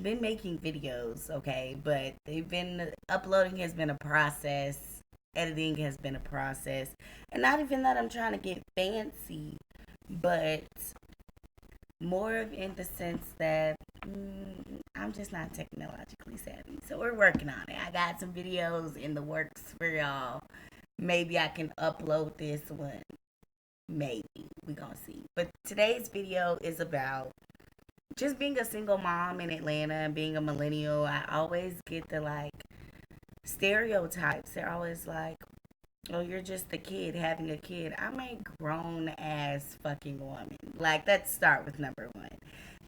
been making videos, okay, but they've been uploading has been a process. Editing has been a process. And not even that I'm trying to get fancy, but more of in the sense that I'm just not technologically savvy. So we're working on it. I got some videos in the works for y'all. Maybe I can upload this one. Maybe. We gonna see. But today's video is about just being a single mom in Atlanta and being a millennial. I always get the like stereotypes. They're always like, oh, you're just a kid having a kid. I'm a grown ass fucking woman. Like, let's start with number one.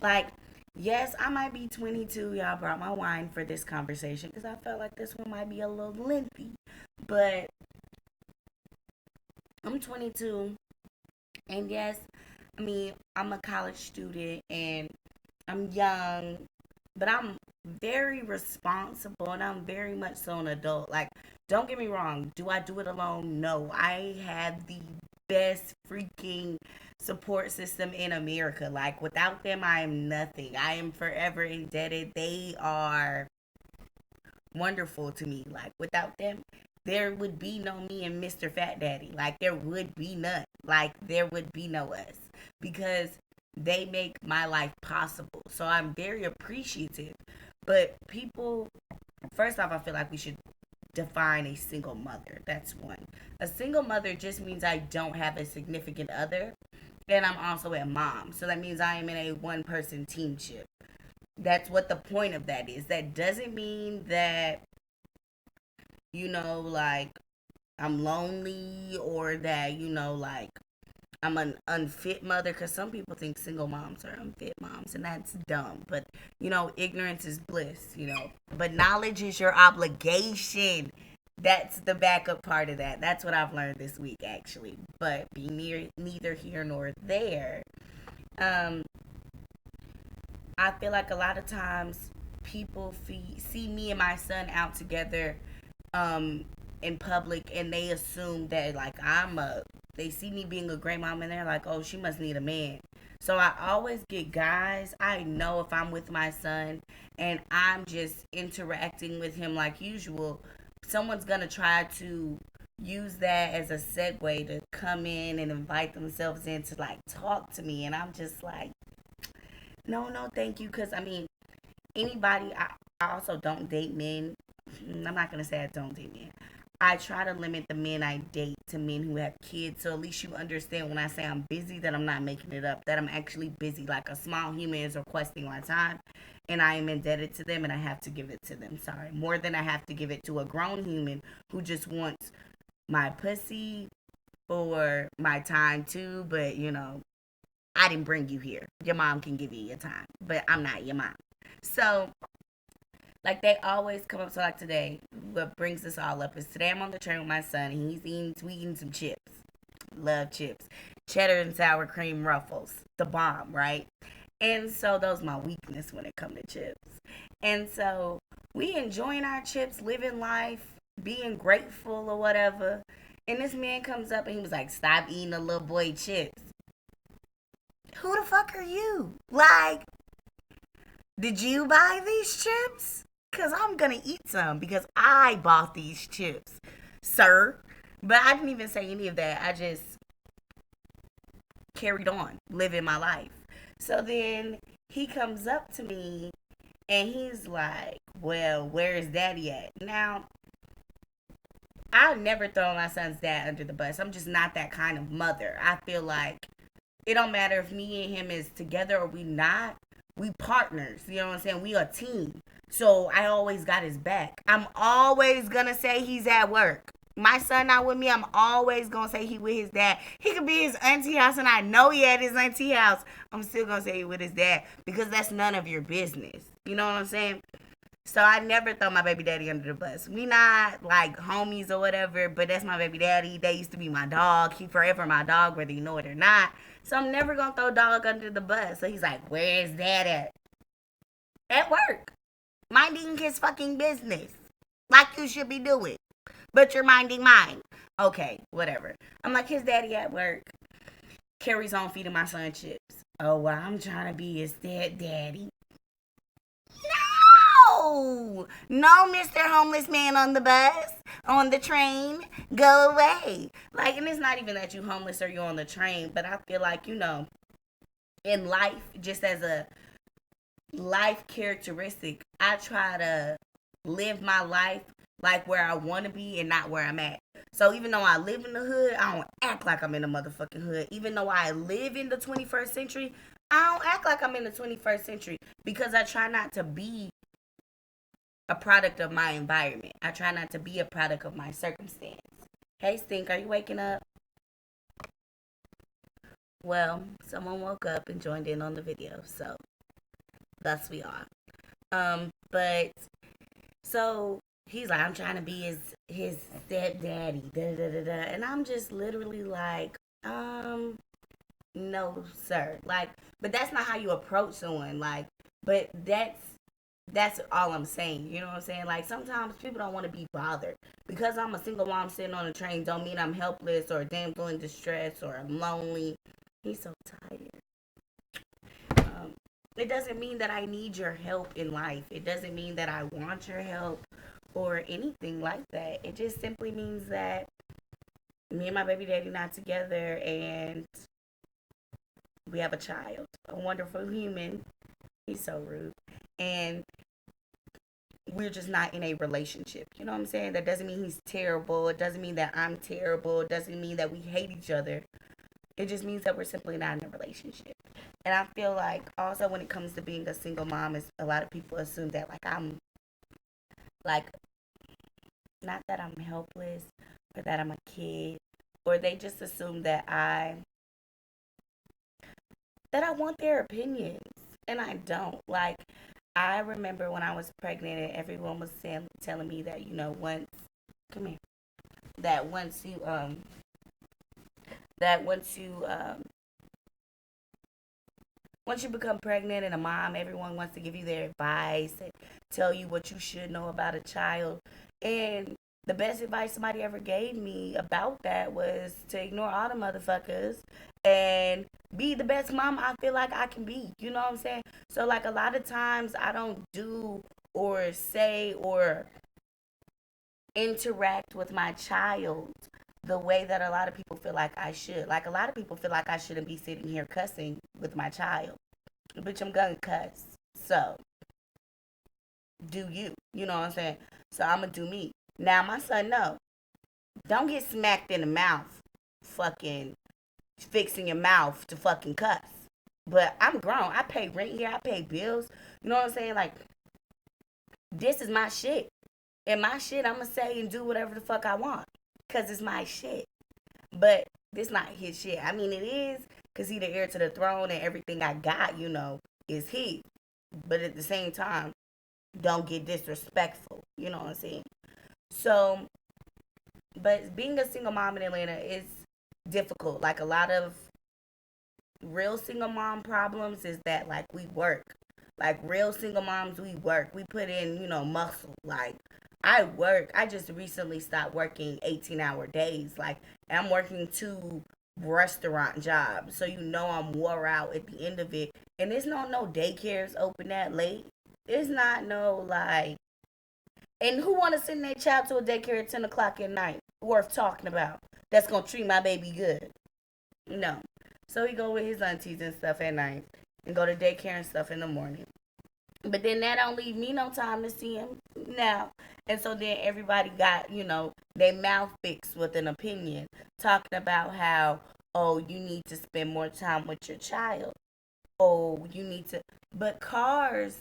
Like, yes, I might be 22. Y'all brought my wine for this conversation because I felt like this one might be a little lengthy. But I'm 22. And yes, I mean, I'm a college student and I'm young, but I'm very responsible and I'm very much so an adult. Like, don't get me wrong. Do I do it alone? No. I have the best freaking support system in America. Like, without them, I am nothing. I am forever indebted. They are wonderful to me. Like, without them, there would be no me and Mr. Fat Daddy. Like, there would be none. Like, there would be no us because they make my life possible. So I'm very appreciative. But people, first off, I feel like we should define a single mother. That's one. A single mother just means I don't have a significant other. And I'm also a mom. So that means I am in a one person teamship. That's what the point of that is. That doesn't mean that, like I'm lonely or that, like I'm an unfit mother because some people think single moms are unfit moms and that's dumb. But, ignorance is bliss, But knowledge is your obligation. That's the backup part of that. That's what I've learned this week, actually. But be neither here nor there. Um, I feel like a lot of times people see me and my son out together um, in public and they assume that like they see me being a great mom and they're like, oh, she must need a man. So I always get guys. I know if I'm with my son and I'm just interacting with him like usual, someone's gonna try to use that as a segue to come in and invite themselves in to like talk to me, and I'm just like, no, no, thank you, because I mean, anybody. I also don't date men. I'm not gonna say I don't date men. I try to limit the men I date to men who have kids, so at least you understand when I say I'm busy that I'm not making it up. That I'm actually busy. Like a small human is requesting my time, and I am indebted to them, and I have to give it to them. Sorry, more than I have to give it to a grown human who just wants my pussy or my time too. But I didn't bring you here. Your mom can give you your time, but I'm not your mom. So, like, they always come up to, like, today, what brings this all up is today I'm on the train with my son, and we eating some chips. Love chips. Cheddar and sour cream ruffles. The bomb, right? And so, those my weakness when it comes to chips. And so, we enjoying our chips, living life, being grateful or whatever. And this man comes up and he was like, stop eating the little boy chips. Who the fuck are you? Like, did you buy these chips? Because I'm going to eat some because I bought these chips, sir. But I didn't even say any of that. I just carried on living my life. So then he comes up to me and he's like, well, where is daddy at? Now, I'll never throw my son's dad under the bus. I'm just not that kind of mother. I feel like it don't matter if me and him is together or we not. We partners. You know what I'm saying? We a team. So I always got his back. I'm always gonna say he's at work. My son not with me. I'm always gonna say he with his dad. He could be his auntie house, and I know he at his auntie house. I'm still gonna say he with his dad because that's none of your business. You know what I'm saying? So I never throw my baby daddy under the bus. We not like homies or whatever, but that's my baby daddy. They used to be my dog. He forever my dog, whether you know it or not. So I'm never gonna throw dog under the bus. So he's like, where is dad at? At work. Minding his fucking business. Like you should be doing. But you're minding mine. Okay, whatever. I'm like, his daddy at work. Carries on feeding my son chips. Oh, well, I'm trying to be his daddy. No, no, Mr. Homeless Man on the bus, on the train, go away. Like, and it's not even that you homeless or you on the train, but I feel like, in life, just as a life characteristic, I try to live my life like where I want to be and not where I'm at. So even though I live in the hood, I don't act like I'm in the motherfucking hood. Even though I live in the 21st century, I don't act like I'm in the 21st century because I try not to be a product of my environment. I try not to be a product of my circumstance. Hey, Stink, are you waking up? Well, someone woke up and joined in on the video, so thus we are. But so he's like, I'm trying to be his stepdaddy, da da da da, and I'm just literally like, no, sir. Like, but that's not how you approach someone. Like, but that's all I'm saying. You know what I'm saying? Like sometimes people don't want to be bothered. Because I'm a single mom sitting on a train don't mean I'm helpless or damsel in distress or I'm lonely. He's so tired. Um, it doesn't mean that I need your help in life. It doesn't mean that I want your help or anything like that. It just simply means that me and my baby daddy not together and we have a child, a wonderful human. He's so rude. And we're just not in a relationship. You know what I'm saying? That doesn't mean he's terrible. It doesn't mean that I'm terrible. It doesn't mean that we hate each other. It just means that we're simply not in a relationship. And I feel like also when it comes to being a single mom, is a lot of people assume that like I'm like not that I'm helpless or that I'm a kid, or they just assume that I want their opinions, and I don't. Like I remember when I was pregnant, and everyone was telling me that once come here that once you once you become pregnant and a mom, everyone wants to give you their advice and tell you what you should know about a child. And the best advice somebody ever gave me about that was to ignore all the motherfuckers and be the best mom I feel like I can be. You know what I'm saying? So, like, a lot of times I don't do or say or interact with my child the way that a lot of people feel like I should. Like, a lot of people feel like I shouldn't be sitting here cussing with my child. Bitch, I'm gonna cuss. So, do you. You know what I'm saying? So, I'm gonna do me. Now, my son, no. Don't get smacked in the mouth fucking fixing your mouth to fucking cuss. But I'm grown. I pay rent here. I pay bills. You know what I'm saying? Like, this is my shit. And my shit, I'm going to say and do whatever the fuck I want. Because it's my shit. But this not his shit. I mean, it is because he the heir to the throne and everything I got, is his. But at the same time, don't get disrespectful. You know what I'm saying? So, but being a single mom in Atlanta is difficult. Like, a lot of real single mom problems is that, like, we work. Like, real single moms, we work. We put in, muscle. Like, I work. I just recently stopped working 18-hour days. Like, I'm working 2 restaurant jobs. So, I'm wore out at the end of it. And there's no daycares open that late. There's not no, like, and who want to send their child to a daycare at 10 o'clock at night? Worth talking about. That's going to treat my baby good. No. So he go with his aunties and stuff at night and go to daycare and stuff in the morning. But then that don't leave me no time to see him now. And so then everybody got, their mouth fixed with an opinion talking about how, oh, you need to spend more time with your child. Oh, you need to. But cars,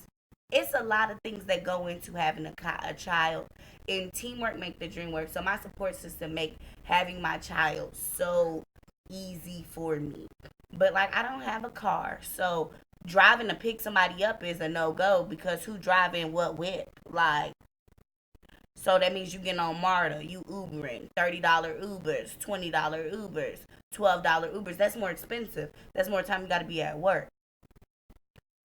it's a lot of things that go into having a child. And teamwork make the dream work. So my support system make having my child so easy for me. But like I don't have a car, so driving to pick somebody up is a no go because who driving what whip? Like, so that means you getting on MARTA, you Ubering, $30 Ubers, $20 Ubers, $12 Ubers. That's more expensive. That's more time you got to be at work.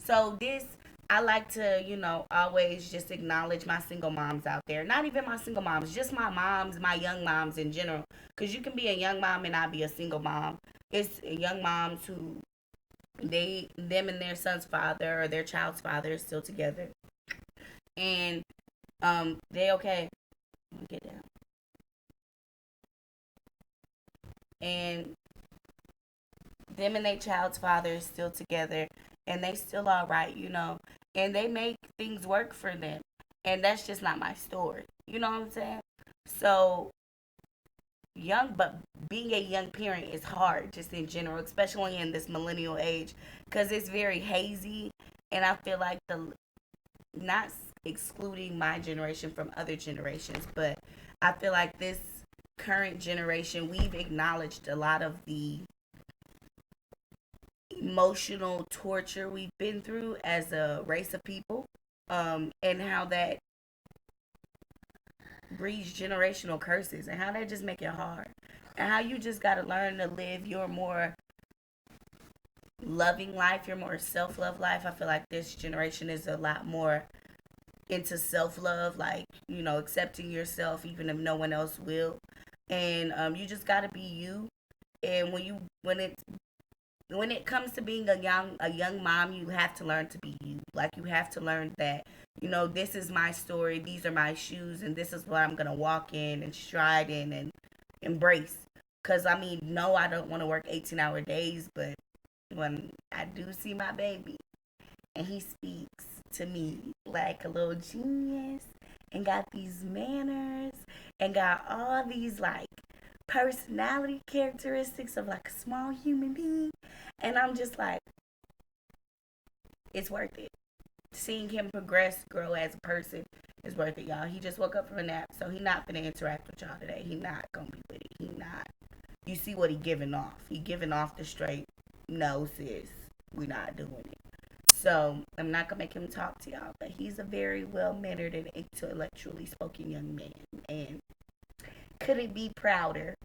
So this, I like to, always just acknowledge my single moms out there. Not even my single moms, just my moms, my young moms in general. Because you can be a young mom and not be a single mom. It's young moms who them and their son's father or their child's father is still together. And they okay. Get down. And them and their child's father is still together, and they still all right, and they make things work for them. And that's just not my story. You know what I'm saying? So young, but being a young parent is hard just in general, especially in this millennial age, because it's very hazy. And I feel like not excluding my generation from other generations, but I feel like this current generation, we've acknowledged a lot of the emotional torture we've been through as a race of people, and how that breeds generational curses, and how that just make it hard, and how you just got to learn to live your more loving life, your more self-love life. I feel like this generation is a lot more into self-love, like, accepting yourself even if no one else will. And you just got to be you. And when it comes to being a young mom, you have to learn to be you. Like, you have to learn that, this is my story, these are my shoes, and this is what I'm gonna walk in and stride in and embrace. Cause I mean, no, I don't want to work 18-hour days, but when I do see my baby and he speaks to me like a little genius and got these manners and got all these like personality characteristics of like a small human being, and I'm just like, it's worth it. Seeing him progress, grow as a person is worth it, y'all. He just woke up from a nap, so he not gonna interact with y'all today. He not gonna be with it. He not. You see what he giving off? He giving off the straight, no sis, we not doing it. So I'm not gonna make him talk to y'all, but he's a very well mannered and intellectually spoken young man, and couldn't be prouder.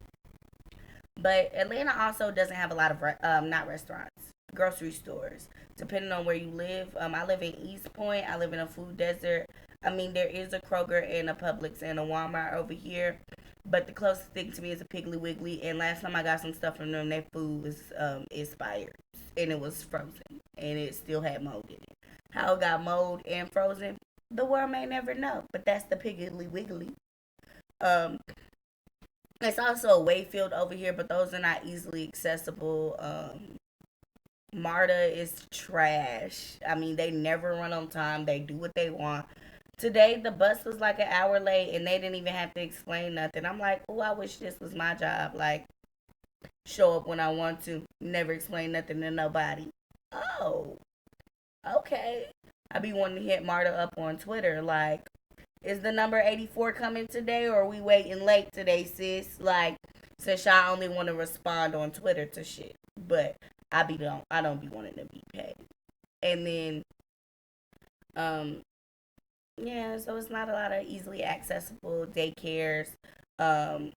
But Atlanta also doesn't have a lot of not restaurants, grocery stores. Depending on where you live, I live in East Point. I live in a food desert. I mean, there is a Kroger and a Publix and a Walmart over here, but the closest thing to me is a Piggly Wiggly. And last time I got some stuff from them, their food was expired and it was frozen and it still had mold in it. How it got mold and frozen, the world may never know. But that's the Piggly Wiggly. Um, it's also a Wayfield over here, but those are not easily accessible. Marta is trash. I mean, they never run on time. They do what they want. Today, the bus was like an hour late, and they didn't even have to explain nothing. I'm like, oh, I wish this was my job. Like, show up when I want to, never explain nothing to nobody. Oh, okay. I be wanting to hit Marta up on Twitter, like, is the number 84 coming today, or are we waiting late today, sis? Like, since y'all only want to respond on Twitter to shit. But I don't be wanting to be paid. And then, um, yeah, so it's not a lot of easily accessible daycares. Um,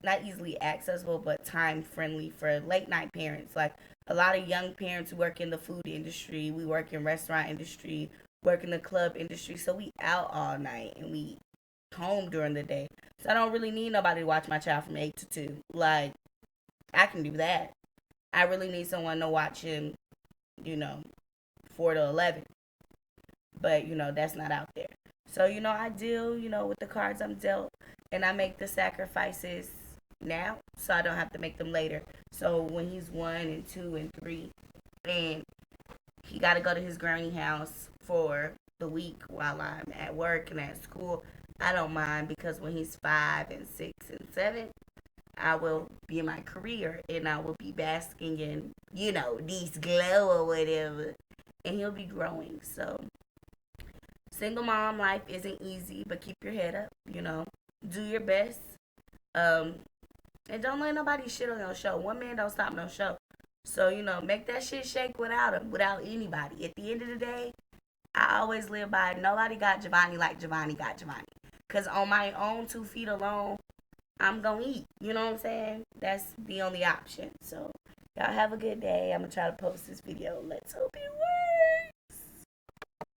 not easily accessible, but time friendly for late night parents. Like, a lot of young parents who work in the food industry, we work in restaurant industry, work in the club industry, so we out all night and we home during the day. So I don't really need nobody to watch my child from 8 to 2. Like, I can do that. I really need someone to watch him, you know, 4 to 11. But that's not out there. So I deal, with the cards I'm dealt, and I make the sacrifices now, so I don't have to make them later. So when he's 1 and 2 and 3, and he got to go to his granny house for the week while I'm at work and at school, I don't mind, because when he's 5 and 6 and 7, I will be in my career and I will be basking in, these glow or whatever. And he'll be growing. So, single mom life isn't easy, but keep your head up, do your best. Um, and don't let nobody shit on your show. One man don't stop no show. So, make that shit shake without him, without anybody. At the end of the day, I always live by nobody got Giovanni like Giovanni got Giovanni. Because on my own 2 feet alone, I'm going to eat. You know what I'm saying? That's the only option. So, y'all have a good day. I'm going to try to post this video. Let's hope it works.